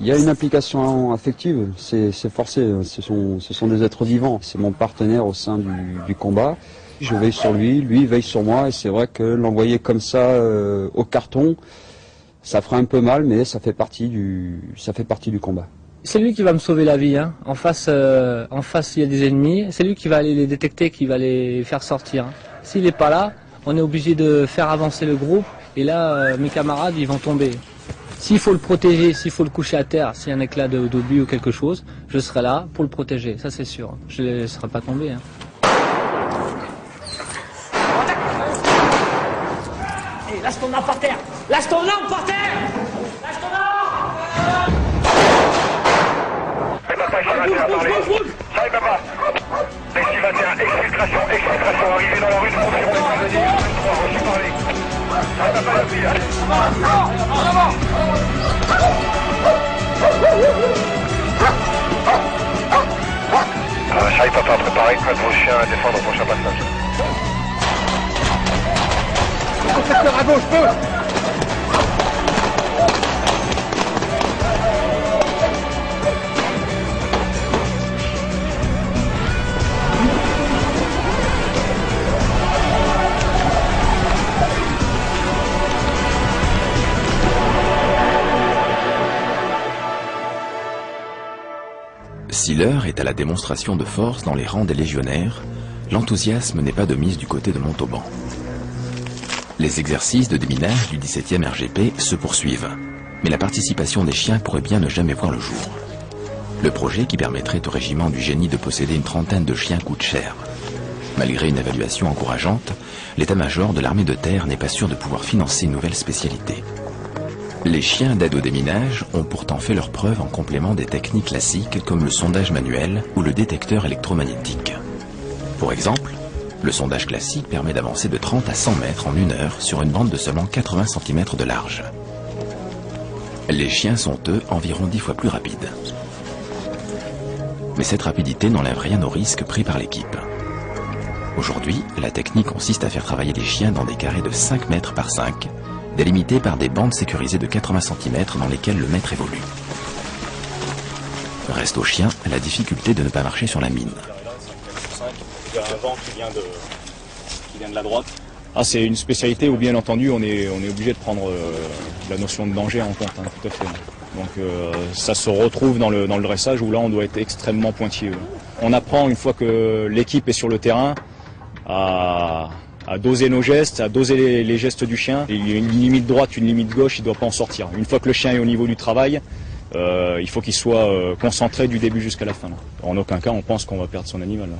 Il y a une implication affective, c'est forcé, ce sont des êtres vivants, c'est mon partenaire au sein du combat. Je veille sur lui, lui veille sur moi, et c'est vrai que l'envoyer comme ça au carton, ça fera un peu mal, mais ça fait partie du combat. C'est lui qui va me sauver la vie, hein. En face, il y a des ennemis, c'est lui qui va aller les détecter, qui va les faire sortir. Hein. S'il n'est pas là, on est obligé de faire avancer le groupe, et là, mes camarades, ils vont tomber. S'il faut le protéger, s'il faut le coucher à terre, s'il y a un éclat d'obus ou quelque chose, je serai là pour le protéger, ça c'est sûr. Je ne le laisserai pas tomber. Hein. Hey, lâche ton arme par terre. Lâche ton arme par terre. Lâche ton arme. Papa, bouge. Charlie Papa. 21, exfiltration, arrivé dans la rue de Montpiron, les parvenir, 23, reçu par les... Ça n'a pas l'appui, allez. Charlie Papa, préparez, prête vos chiens à défendre au prochain passage. Secteur à gauche, feu! Si l'heure est à la démonstration de force dans les rangs des légionnaires, l'enthousiasme n'est pas de mise du côté de Montauban. Les exercices de déminage du 17e RGP se poursuivent, mais la participation des chiens pourrait bien ne jamais voir le jour. Le projet qui permettrait au régiment du génie de posséder une trentaine de chiens coûte cher. Malgré une évaluation encourageante, l'état-major de l'armée de terre n'est pas sûr de pouvoir financer une nouvelle spécialité. Les chiens d'aide au déminage ont pourtant fait leurs preuves en complément des techniques classiques comme le sondage manuel ou le détecteur électromagnétique. Pour exemple, le sondage classique permet d'avancer de 30 à 100 mètres en 1 heure sur une bande de seulement 80 cm de large. Les chiens sont, eux, environ 10 fois plus rapides. Mais cette rapidité n'enlève rien au risque pris par l'équipe. Aujourd'hui, la technique consiste à faire travailler les chiens dans des carrés de 5 mètres par 5, délimités par des bandes sécurisées de 80 cm dans lesquelles le maître évolue. Reste au chien la difficulté de ne pas marcher sur la mine. Il y a un vent qui vient de la droite. Ah, c'est une spécialité où bien entendu on est obligé de prendre la notion de danger en compte, hein, tout à fait. Donc ça se retrouve dans le dressage où là on doit être extrêmement pointilleux. On apprend une fois que l'équipe est sur le terrain à doser nos gestes, à doser les gestes du chien. Il y a une limite droite, une limite gauche, il ne doit pas en sortir. Une fois que le chien est au niveau du travail, il faut qu'il soit concentré du début jusqu'à la fin. Là. En aucun cas on pense qu'on va perdre son animal. Là.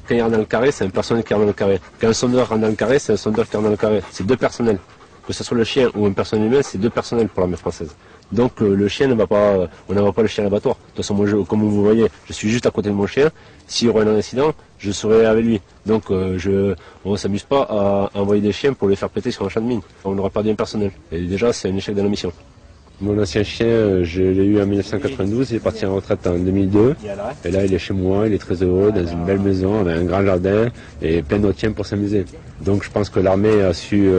Quand il rentre dans le carré, c'est un personnel qui rentre dans le carré. Quand un sondeur rentre dans le carré, c'est un sondeur qui rentre dans le carré. C'est 2 personnels. Que ce soit le chien ou un personnel humain, c'est 2 personnels pour l'armée française. Donc le chien ne va pas, on n'envoie pas le chien à l'abattoir. De toute façon, moi, comme vous voyez, je suis juste à côté de mon chien. S'il y aurait un incident, je serai avec lui. Donc on ne s'amuse pas à envoyer des chiens pour les faire péter sur un champ de mine. On n'aura pas bien personnel. Et déjà, c'est un échec de la mission. Mon ancien chien, je l'ai eu en 1992, il est parti en retraite en 2002. Et là, il est chez moi, il est très heureux, dans une belle maison, avec un grand jardin et plein d'autres chiens pour s'amuser. Donc je pense que l'armée a su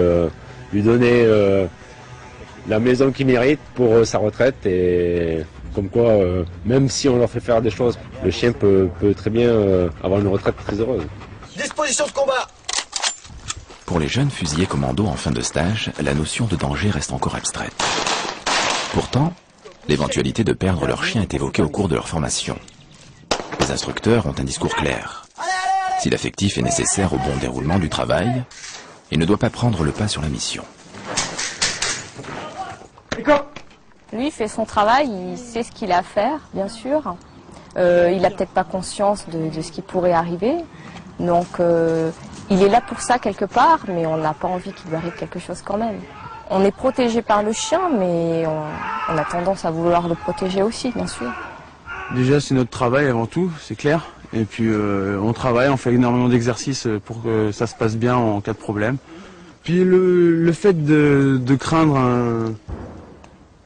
lui donner la maison qu'il mérite pour sa retraite. Et comme quoi, même si on leur fait faire des choses, le chien peut très bien avoir une retraite très heureuse. Disposition de combat! Pour les jeunes fusiliers commando en fin de stage, la notion de danger reste encore abstraite. Pourtant, l'éventualité de perdre leur chien est évoquée au cours de leur formation. Les instructeurs ont un discours clair. Si l'affectif est nécessaire au bon déroulement du travail, il ne doit pas prendre le pas sur la mission. Lui, il fait son travail, il sait ce qu'il a à faire, bien sûr. Il n'a peut-être pas conscience de ce qui pourrait arriver. Donc, il est là pour ça quelque part, mais on n'a pas envie qu'il lui arrive quelque chose quand même. On est protégé par le chien, mais on a tendance à vouloir le protéger aussi, bien sûr. Déjà, c'est notre travail avant tout, c'est clair. Et puis, on travaille, on fait énormément d'exercices pour que ça se passe bien en cas de problème. Puis, le fait de craindre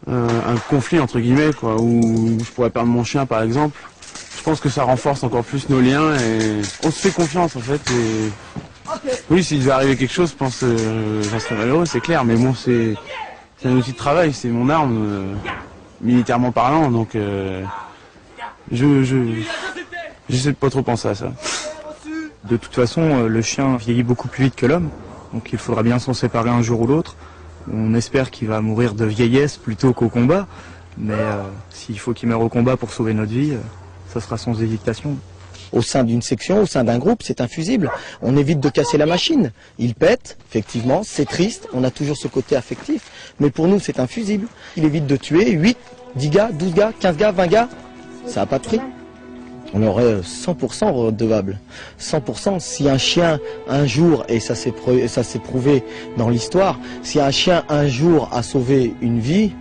un conflit, entre guillemets, quoi, où je pourrais perdre mon chien, par exemple, je pense que ça renforce encore plus nos liens et on se fait confiance, en fait. Et... Oui, s'il devait arriver quelque chose, je pense que j'en serais malheureux, c'est clair. Mais bon, c'est un outil de travail, c'est mon arme, militairement parlant. Donc, j'essaie de pas trop penser à ça. De toute façon, le chien vieillit beaucoup plus vite que l'homme. Donc il faudra bien s'en séparer un jour ou l'autre. On espère qu'il va mourir de vieillesse plutôt qu'au combat. Mais s'il faut qu'il meure au combat pour sauver notre vie, ça sera sans hésitation. Au sein d'une section, au sein d'un groupe, c'est un fusible. On évite de casser la machine. Il pète, effectivement, c'est triste, on a toujours ce côté affectif. Mais pour nous, c'est un fusible. Il évite de tuer 8, 10 gars, 12 gars, 15 gars, 20 gars. Ça n'a pas de prix. On aurait 100% redevable. 100%, si un chien, un jour, et ça s'est prouvé dans l'histoire, si un chien, un jour, a sauvé une vie,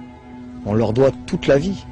on leur doit toute la vie.